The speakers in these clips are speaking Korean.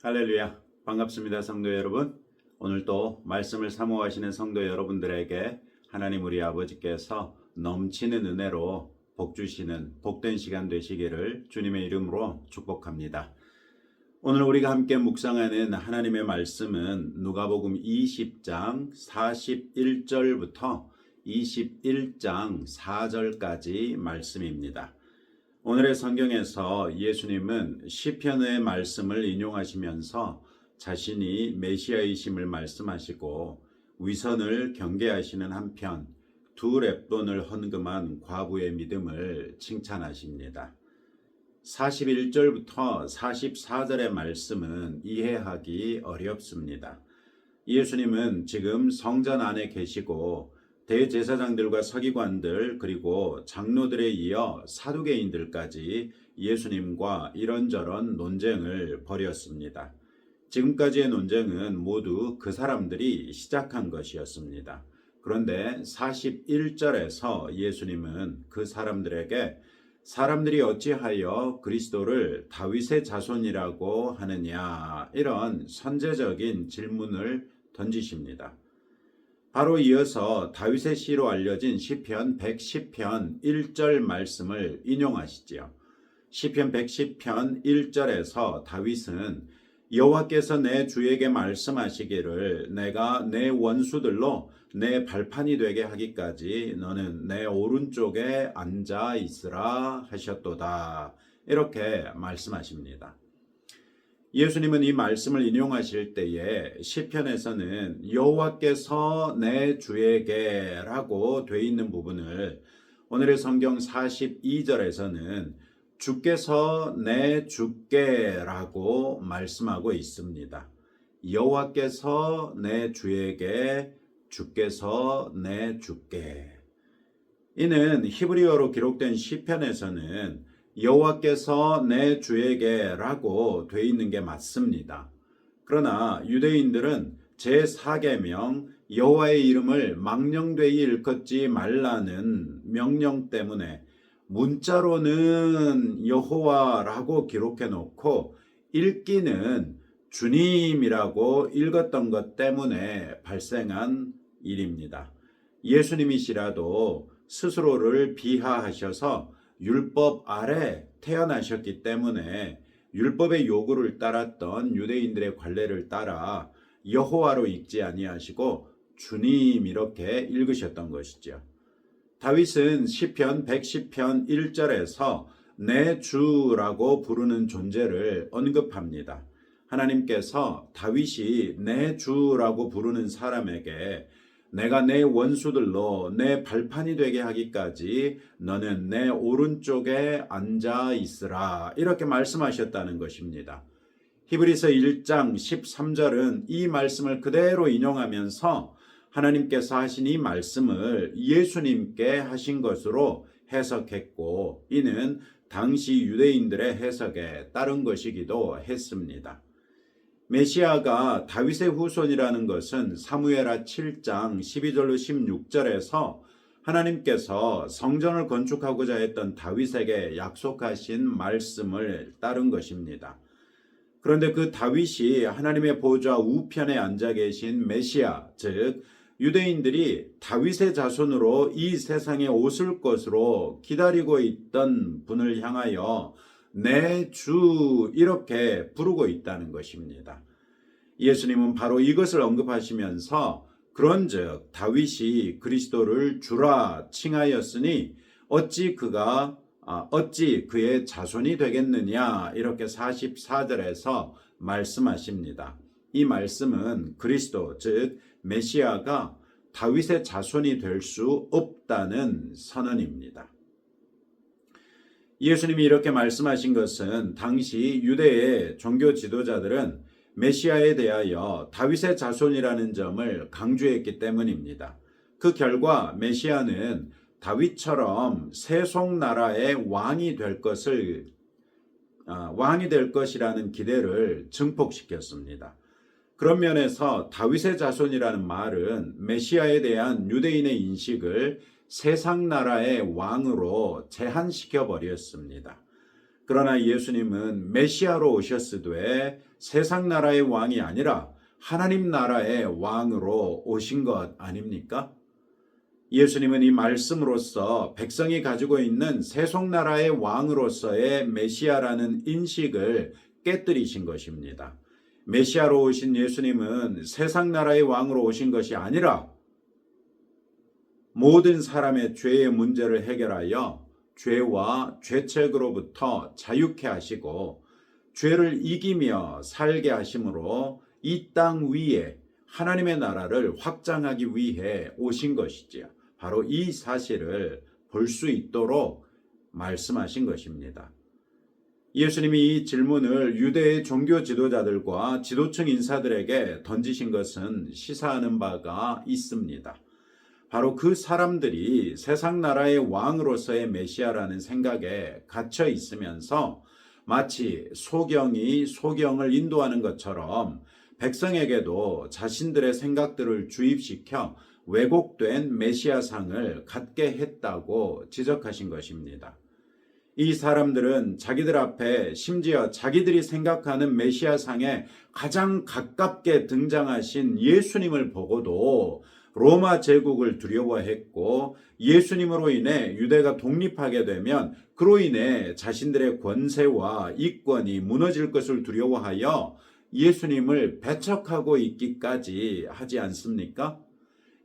할렐루야, 반갑습니다. 성도 여러분. 오늘 또 말씀을 사모하시는 성도 여러분들에게 하나님 우리 아버지께서 넘치는 은혜로 복 주시는 복된 시간 되시기를 주님의 이름으로 축복합니다. 오늘 우리가 함께 묵상하는 하나님의 말씀은 누가복음 20장 41절부터 21장 4절까지 말씀입니다. 오늘의 성경에서 예수님은 시편의 말씀을 인용하시면서 자신이 메시아이심을 말씀하시고 위선을 경계하시는 한편 두 렙돈을 헌금한 과부의 믿음을 칭찬하십니다. 41절부터 44절의 말씀은 이해하기 어렵습니다. 예수님은 지금 성전 안에 계시고 대제사장들과 서기관들 그리고 장로들에 이어 사두개인들까지 예수님과 이런저런 논쟁을 벌였습니다. 지금까지의 논쟁은 모두 그 사람들이 시작한 것이었습니다. 그런데 41절에서 예수님은 그 사람들에게 사람들이 어찌하여 그리스도를 다윗의 자손이라고 하느냐 이런 선제적인 질문을 던지십니다. 바로 이어서 다윗의 시로 알려진 시편 110편 1절 말씀을 인용하시지요. 시편 110편 1절에서 다윗은 여호와께서 내 주에게 말씀하시기를 내가 내 원수들로 내 발판이 되게 하기까지 너는 내 오른쪽에 앉아 있으라 하셨도다. 이렇게 말씀하십니다. 예수님은 이 말씀을 인용하실 때에 시편에서는 여호와께서 내 주에게 라고 돼 있는 부분을 오늘의 성경 42절에서는 주께서 내 주께 라고 말씀하고 있습니다. 여호와께서 내 주에게 주께서 내 주께. 이는 히브리어로 기록된 시편에서는 여호와께서 내 주에게 라고 돼 있는 게 맞습니다. 그러나 유대인들은 제4계명 여호와의 이름을 망령되이 일컫지 말라는 명령 때문에 문자로는 여호와라고 기록해 놓고 읽기는 주님이라고 읽었던 것 때문에 발생한 일입니다. 예수님이시라도 스스로를 비하하셔서 율법 아래 태어나셨기 때문에 율법의 요구를 따랐던 유대인들의 관례를 따라 여호와로 읽지 아니하시고 주님 이렇게 읽으셨던 것이죠. 다윗은 시편 110편 1절에서 내 주라고 부르는 존재를 언급합니다. 하나님께서 다윗이 내 주라고 부르는 사람에게 내가 내 원수들로 내 발판이 되게 하기까지 너는 내 오른쪽에 앉아 있으라 이렇게 말씀하셨다는 것입니다. 히브리서 1장 13절은 이 말씀을 그대로 인용하면서 하나님께서 하신 이 말씀을 예수님께 하신 것으로 해석했고 이는 당시 유대인들의 해석에 따른 것이기도 했습니다. 메시아가 다윗의 후손이라는 것은 사무엘하 7장 12절로 16절에서 하나님께서 성전을 건축하고자 했던 다윗에게 약속하신 말씀을 따른 것입니다. 그런데 그 다윗이 하나님의 보좌 우편에 앉아 계신 메시아, 즉 유대인들이 다윗의 자손으로 이 세상에 오실 것으로 기다리고 있던 분을 향하여 내 주 이렇게 부르고 있다는 것입니다. 예수님은 바로 이것을 언급하시면서 그런즉 다윗이 그리스도를 주라 칭하였으니 어찌 그의 자손이 되겠느냐 이렇게 44절에서 말씀하십니다. 이 말씀은 그리스도 즉 메시아가 다윗의 자손이 될 수 없다는 선언입니다. 예수님이 이렇게 말씀하신 것은 당시 유대의 종교 지도자들은 메시아에 대하여 다윗의 자손이라는 점을 강조했기 때문입니다. 그 결과 메시아는 다윗처럼 세속나라의 왕이 될 것이라는 기대를 증폭시켰습니다. 그런 면에서 다윗의 자손이라는 말은 메시아에 대한 유대인의 인식을 세상 나라의 왕으로 제한시켜 버렸습니다. 그러나 예수님은 메시아로 오셨으되 세상 나라의 왕이 아니라 하나님 나라의 왕으로 오신 것 아닙니까? 예수님은 이 말씀으로써 백성이 가지고 있는 세속 나라의 왕으로서의 메시아라는 인식을 깨뜨리신 것입니다. 메시아로 오신 예수님은 세상 나라의 왕으로 오신 것이 아니라 모든 사람의 죄의 문제를 해결하여 죄와 죄책으로부터 자유케 하시고 죄를 이기며 살게 하심으로 이 땅 위에 하나님의 나라를 확장하기 위해 오신 것이지요. 바로 이 사실을 볼 수 있도록 말씀하신 것입니다. 예수님이 이 질문을 유대의 종교 지도자들과 지도층 인사들에게 던지신 것은 시사하는 바가 있습니다. 바로 그 사람들이 세상 나라의 왕으로서의 메시아라는 생각에 갇혀 있으면서 마치 소경이 소경을 인도하는 것처럼 백성에게도 자신들의 생각들을 주입시켜 왜곡된 메시아상을 갖게 했다고 지적하신 것입니다. 이 사람들은 자기들 앞에 심지어 자기들이 생각하는 메시아상에 가장 가깝게 등장하신 예수님을 보고도 로마 제국을 두려워했고 예수님으로 인해 유대가 독립하게 되면 그로 인해 자신들의 권세와 이권이 무너질 것을 두려워하여 예수님을 배척하고 있기까지 하지 않습니까?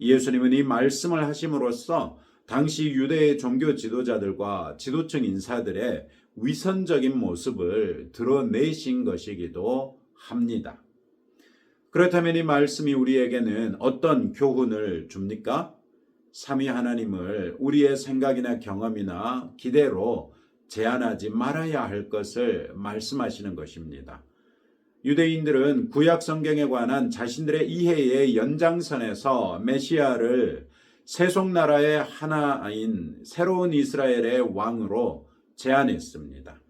예수님은 이 말씀을 하심으로써 당시 유대의 종교 지도자들과 지도층 인사들의 위선적인 모습을 드러내신 것이기도 합니다. 그렇다면 이 말씀이 우리에게는 어떤 교훈을 줍니까? 삼위 하나님을 우리의 생각이나 경험이나 기대로 제한하지 말아야 할 것을 말씀하시는 것입니다. 유대인들은 구약 성경에 관한 자신들의 이해의 연장선에서 메시아를 세속 나라의 하나인 새로운 이스라엘의 왕으로 제안했습니다.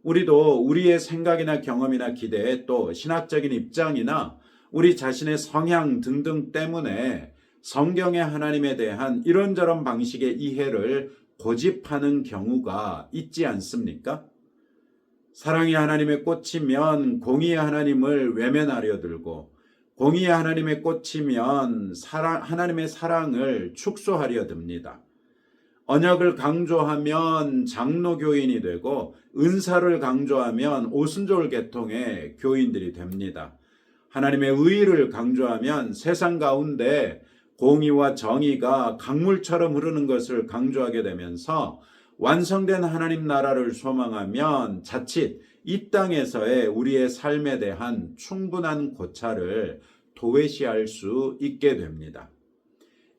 우리도 우리의 생각이나 경험이나 기대 또 신학적인 입장이나 우리 자신의 성향 등등 때문에 성경의 하나님에 대한 이런저런 방식의 이해를 고집하는 경우가 있지 않습니까? 사랑이 하나님에 꽂히면 공의의 하나님을 외면하려 들고 공의의 하나님에 꽂히면 하나님의 사랑을 축소하려 듭니다. 언약을 강조하면 장로교인이 되고 은사를 강조하면 오순절 계통의 교인들이 됩니다. 하나님의 의를 강조하면 세상 가운데 공의와 정의가 강물처럼 흐르는 것을 강조하게 되면서 완성된 하나님 나라를 소망하면 자칫 이 땅에서의 우리의 삶에 대한 충분한 고찰을 도외시할 수 있게 됩니다.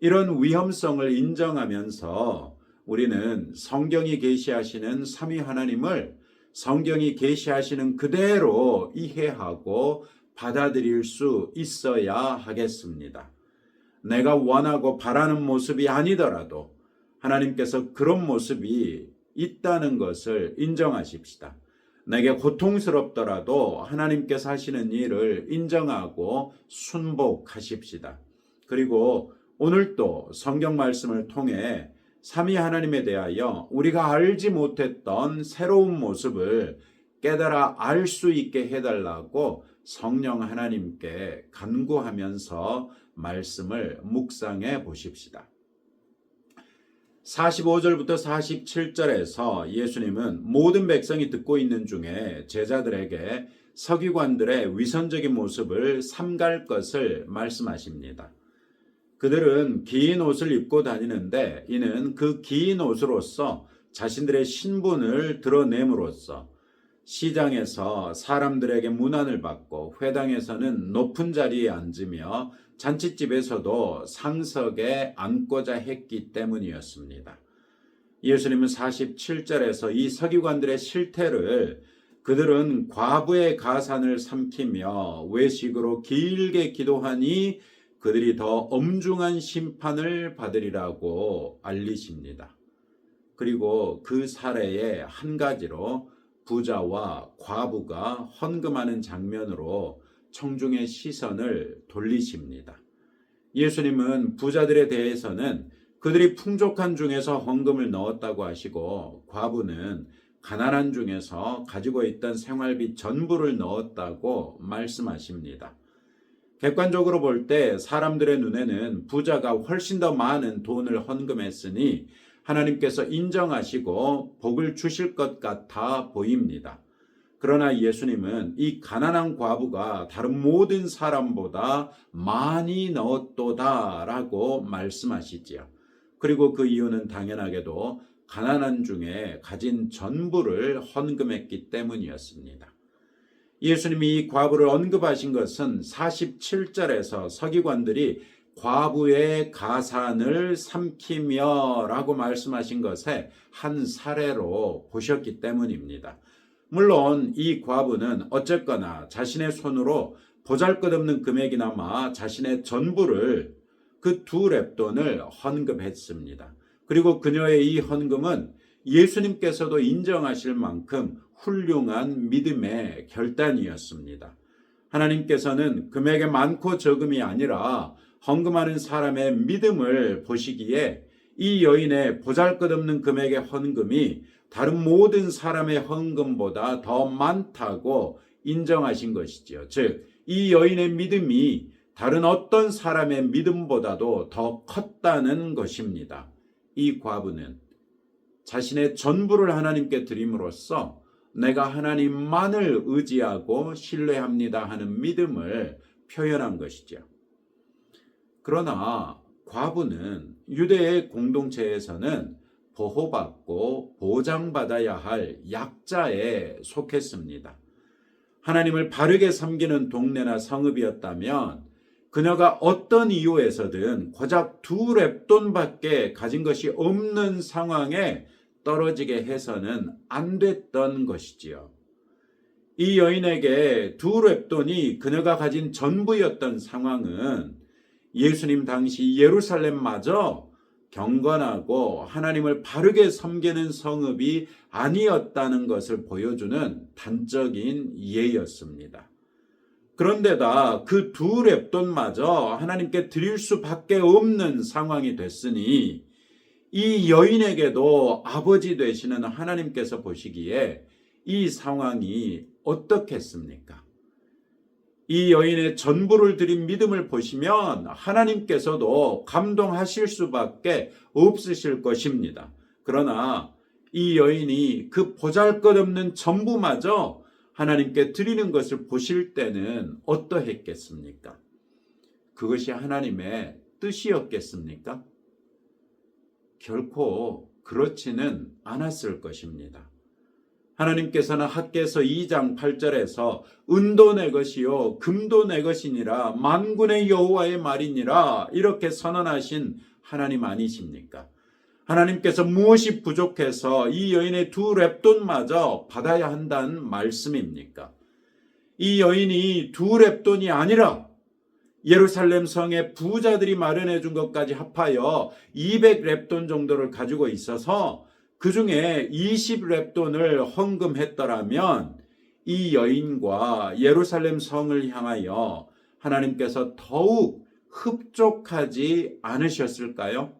이런 위험성을 인정하면서 우리는 성경이 계시하시는 삼위 하나님을 성경이 계시하시는 그대로 이해하고 받아들일 수 있어야 하겠습니다. 내가 원하고 바라는 모습이 아니더라도 하나님께서 그런 모습이 있다는 것을 인정하십시다. 내게 고통스럽더라도 하나님께서 하시는 일을 인정하고 순복하십시다. 그리고 오늘도 성경 말씀을 통해 삼위 하나님에 대하여 우리가 알지 못했던 새로운 모습을 깨달아 알 수 있게 해달라고 성령 하나님께 간구하면서 말씀을 묵상해 보십시다. 45절부터 47절에서 예수님은 모든 백성이 듣고 있는 중에 제자들에게 서기관들의 위선적인 모습을 삼갈 것을 말씀하십니다. 그들은 긴 옷을 입고 다니는데 이는 그 긴 옷으로서 자신들의 신분을 드러냄으로써 시장에서 사람들에게 문안을 받고 회당에서는 높은 자리에 앉으며 잔칫집에서도 상석에 앉고자 했기 때문이었습니다. 예수님은 47절에서 이 서기관들의 실태를 그들은 과부의 가산을 삼키며 외식으로 길게 기도하니 그들이 더 엄중한 심판을 받으리라고 알리십니다. 그리고 그 사례의 한 가지로 부자와 과부가 헌금하는 장면으로 청중의 시선을 돌리십니다. 예수님은 부자들에 대해서는 그들이 풍족한 중에서 헌금을 넣었다고 하시고 과부는 가난한 중에서 가지고 있던 생활비 전부를 넣었다고 말씀하십니다. 객관적으로 볼 때 사람들의 눈에는 부자가 훨씬 더 많은 돈을 헌금했으니 하나님께서 인정하시고 복을 주실 것 같아 보입니다. 그러나 예수님은 이 가난한 과부가 다른 모든 사람보다 많이 넣었도다라고 말씀하시지요. 그리고 그 이유는 당연하게도 가난한 중에 가진 전부를 헌금했기 때문이었습니다. 예수님이 이 과부를 언급하신 것은 47절에서 서기관들이 과부의 가산을 삼키며 라고 말씀하신 것의 한 사례로 보셨기 때문입니다. 물론 이 과부는 어쨌거나 자신의 손으로 보잘것없는 금액이나마 자신의 전부를 그 2렙돈을 헌금했습니다. 그리고 그녀의 이 헌금은 예수님께서도 인정하실 만큼 훌륭한 믿음의 결단이었습니다. 하나님께서는 금액의 많고 적음이 아니라 헌금하는 사람의 믿음을 보시기에 이 여인의 보잘것없는 금액의 헌금이 다른 모든 사람의 헌금보다 더 많다고 인정하신 것이지요. 즉, 이 여인의 믿음이 다른 어떤 사람의 믿음보다도 더 컸다는 것입니다. 이 과부는 자신의 전부를 하나님께 드림으로써 내가 하나님만을 의지하고 신뢰합니다 하는 믿음을 표현한 것이죠. 그러나 과부는 유대의 공동체에서는 보호받고 보장받아야 할 약자에 속했습니다. 하나님을 바르게 섬기는 동네나 성읍이었다면 그녀가 어떤 이유에서든 고작 2렙돈밖에 가진 것이 없는 상황에 떨어지게 해서는 안 됐던 것이지요. 이 여인에게 2렙돈이 그녀가 가진 전부였던 상황은 예수님 당시 예루살렘마저 경건하고 하나님을 바르게 섬기는 성읍이 아니었다는 것을 보여주는 단적인 예였습니다. 그런데다 그 2렙돈마저 하나님께 드릴 수밖에 없는 상황이 됐으니 이 여인에게도 아버지 되시는 하나님께서 보시기에 이 상황이 어떻겠습니까? 이 여인의 전부를 드린 믿음을 보시면 하나님께서도 감동하실 수밖에 없으실 것입니다. 그러나 이 여인이 그 보잘것없는 전부마저 하나님께 드리는 것을 보실 때는 어떠했겠습니까? 그것이 하나님의 뜻이었겠습니까? 결코 그렇지는 않았을 것입니다. 하나님께서는 학개서 2장 8절에서 은도 내 것이요 금도 내 것이니라 만군의 여호와의 말이니라 이렇게 선언하신 하나님 아니십니까? 하나님께서 무엇이 부족해서 이 여인의 2렙돈마저 받아야 한다는 말씀입니까? 이 여인이 2렙돈이 아니라 예루살렘 성의 부자들이 마련해 준 것까지 합하여 200렙돈 정도를 가지고 있어서 그 중에 20렙돈을 헌금했더라면 이 여인과 예루살렘 성을 향하여 하나님께서 더욱 흡족하지 않으셨을까요?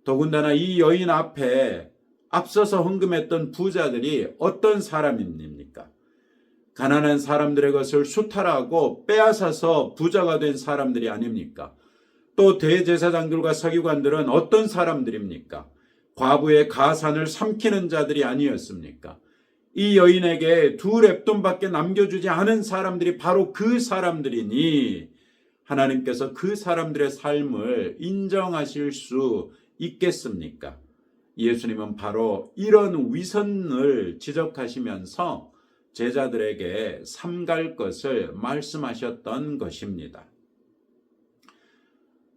더군다나 이 여인 앞에 앞서서 헌금했던 부자들이 어떤 사람입니까? 가난한 사람들의 것을 수탈하고 빼앗아서 부자가 된 사람들이 아닙니까? 또 대제사장들과 서기관들은 어떤 사람들입니까? 과부의 가산을 삼키는 자들이 아니었습니까? 이 여인에게 2렙돈밖에 남겨주지 않은 사람들이 바로 그 사람들이니 하나님께서 그 사람들의 삶을 인정하실 수 있겠습니까? 예수님은 바로 이런 위선을 지적하시면서 제자들에게 삼갈 것을 말씀하셨던 것입니다.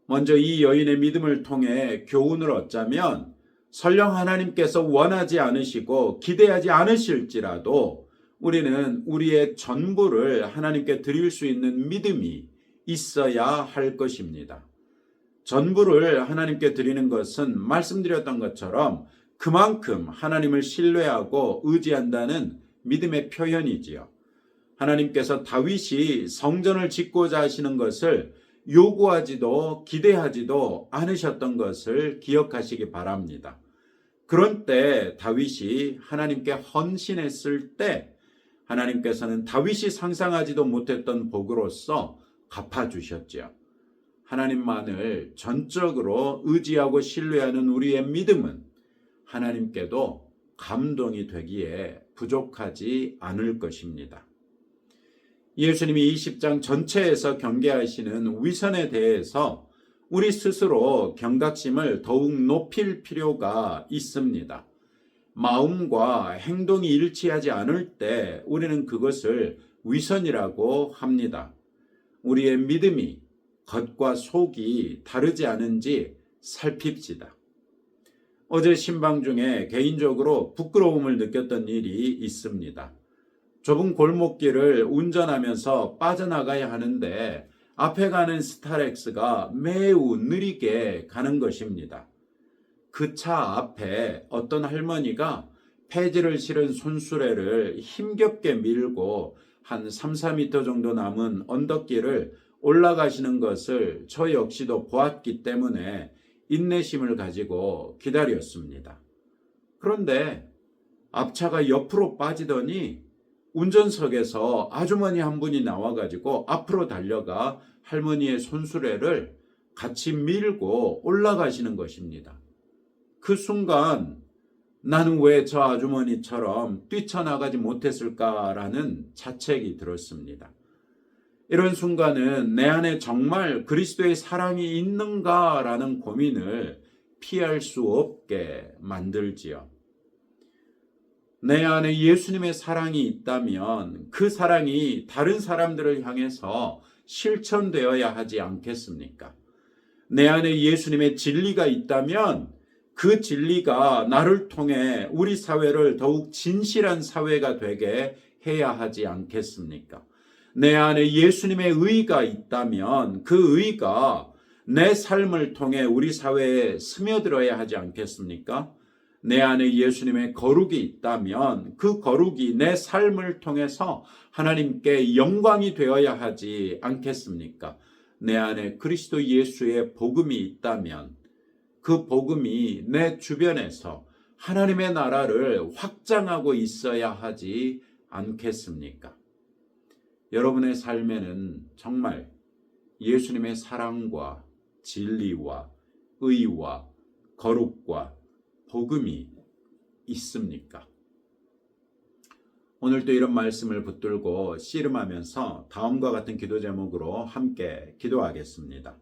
먼저 이 여인의 믿음을 통해 교훈을 얻자면 설령 하나님께서 원하지 않으시고 기대하지 않으실지라도 우리는 우리의 전부를 하나님께 드릴 수 있는 믿음이 있어야 할 것입니다. 전부를 하나님께 드리는 것은 말씀드렸던 것처럼 그만큼 하나님을 신뢰하고 의지한다는 믿음의 표현이지요. 하나님께서 다윗이 성전을 짓고자 하시는 것을 요구하지도 기대하지도 않으셨던 것을 기억하시기 바랍니다. 그런 때 다윗이 하나님께 헌신했을 때 하나님께서는 다윗이 상상하지도 못했던 복으로서 갚아주셨죠. 하나님만을 전적으로 의지하고 신뢰하는 우리의 믿음은 하나님께도 감동이 되기에 부족하지 않을 것입니다. 예수님이 20장 전체에서 경계하시는 위선에 대해서 우리 스스로 경각심을 더욱 높일 필요가 있습니다. 마음과 행동이 일치하지 않을 때 우리는 그것을 위선이라고 합니다. 우리의 믿음이 겉과 속이 다르지 않은지 살핍시다. 어제 신방 중에 개인적으로 부끄러움을 느꼈던 일이 있습니다. 좁은 골목길을 운전하면서 빠져나가야 하는데 앞에 가는 스타렉스가 매우 느리게 가는 것입니다. 그 차 앞에 어떤 할머니가 폐지를 실은 손수레를 힘겹게 밀고 한 3, 4미터 정도 남은 언덕길을 올라가시는 것을 저 역시도 보았기 때문에 인내심을 가지고 기다렸습니다. 그런데 앞차가 옆으로 빠지더니 운전석에서 아주머니 한 분이 나와가지고 앞으로 달려가 할머니의 손수레를 같이 밀고 올라가시는 것입니다. 그 순간 나는 왜 저 아주머니처럼 뛰쳐나가지 못했을까라는 자책이 들었습니다. 이런 순간은 내 안에 정말 그리스도의 사랑이 있는가라는 고민을 피할 수 없게 만들지요. 내 안에 예수님의 사랑이 있다면 그 사랑이 다른 사람들을 향해서 실천되어야 하지 않겠습니까? 내 안에 예수님의 진리가 있다면 그 진리가 나를 통해 우리 사회를 더욱 진실한 사회가 되게 해야 하지 않겠습니까? 내 안에 예수님의 의가 있다면 그 의가 내 삶을 통해 우리 사회에 스며들어야 하지 않겠습니까? 내 안에 예수님의 거룩이 있다면 그 거룩이 내 삶을 통해서 하나님께 영광이 되어야 하지 않겠습니까? 내 안에 그리스도 예수의 복음이 있다면 그 복음이 내 주변에서 하나님의 나라를 확장하고 있어야 하지 않겠습니까? 여러분의 삶에는 정말 예수님의 사랑과 진리와 의와 거룩과 복음이 있습니까? 오늘도 이런 말씀을 붙들고 씨름하면서 다음과 같은 기도 제목으로 함께 기도하겠습니다.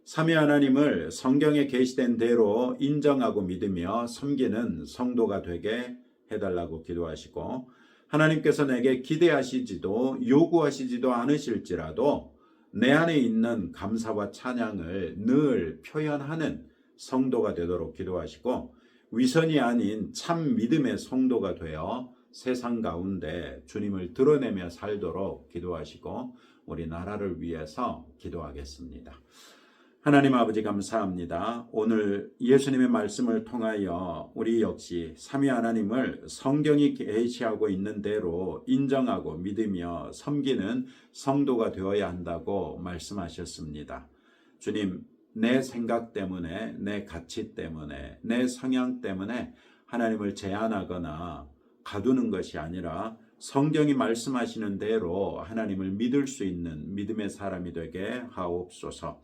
삼위 하나님을 성경에 계시된 대로 인정하고 믿으며 섬기는 성도가 되게 해달라고 기도하시고, 하나님께서 내게 기대하시지도 요구하시지도 않으실지라도 내 안에 있는 감사와 찬양을 늘 표현하는 성도가 되도록 기도하시고, 위선이 아닌 참 믿음의 성도가 되어 세상 가운데 주님을 드러내며 살도록 기도하시고 우리 나라를 위해서 기도하겠습니다. 하나님 아버지 감사합니다. 오늘 예수님의 말씀을 통하여 우리 역시 삼위 하나님을 성경이 계시하고 있는 대로 인정하고 믿으며 섬기는 성도가 되어야 한다고 말씀하셨습니다. 주님, 내 생각 때문에, 내 가치 때문에, 내 성향 때문에 하나님을 제한하거나 가두는 것이 아니라 성경이 말씀하시는 대로 하나님을 믿을 수 있는 믿음의 사람이 되게 하옵소서.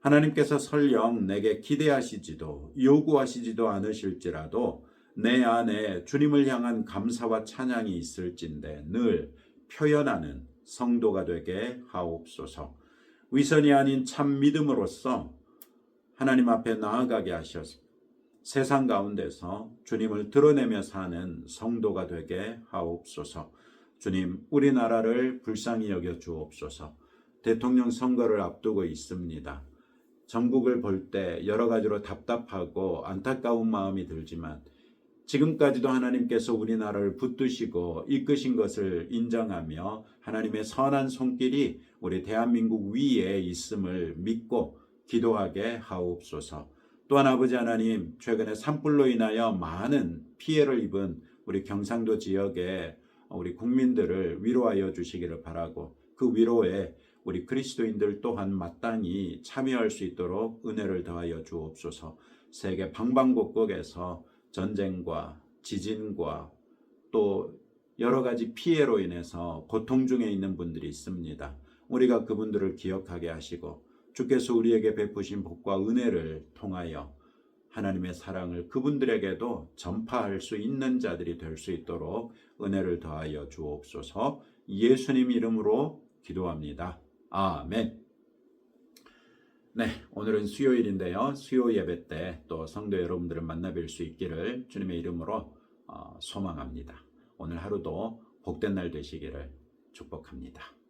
하나님께서 설령 내게 기대하시지도 요구하시지도 않으실지라도 내 안에 주님을 향한 감사와 찬양이 있을진데 늘 표현하는 성도가 되게 하옵소서. 위선이 아닌 참 믿음으로써 하나님 앞에 나아가게 하셔서 세상 가운데서 주님을 드러내며 사는 성도가 되게 하옵소서. 주님, 우리나라를 불쌍히 여겨 주옵소서. 대통령 선거를 앞두고 있습니다. 전국을 볼 때 여러 가지로 답답하고 안타까운 마음이 들지만 지금까지도 하나님께서 우리나라를 붙드시고 이끄신 것을 인정하며 하나님의 선한 손길이 우리 대한민국 위에 있음을 믿고 기도하게 하옵소서. 또한 아버지 하나님, 최근에 산불로 인하여 많은 피해를 입은 우리 경상도 지역의 우리 국민들을 위로하여 주시기를 바라고, 그 위로에 우리 그리스도인들 또한 마땅히 참여할 수 있도록 은혜를 더하여 주옵소서. 세계 방방곡곡에서 전쟁과 지진과 또 여러 가지 피해로 인해서 고통 중에 있는 분들이 있습니다. 우리가 그분들을 기억하게 하시고 주께서 우리에게 베푸신 복과 은혜를 통하여 하나님의 사랑을 그분들에게도 전파할 수 있는 자들이 될 수 있도록 은혜를 더하여 주옵소서. 예수님 이름으로 기도합니다. 아멘. 네, 오늘은 수요일인데요. 수요 예배 때 또 성도 여러분들을 만나뵐 수 있기를 주님의 이름으로 소망합니다. 오늘 하루도 복된 날 되시기를 축복합니다.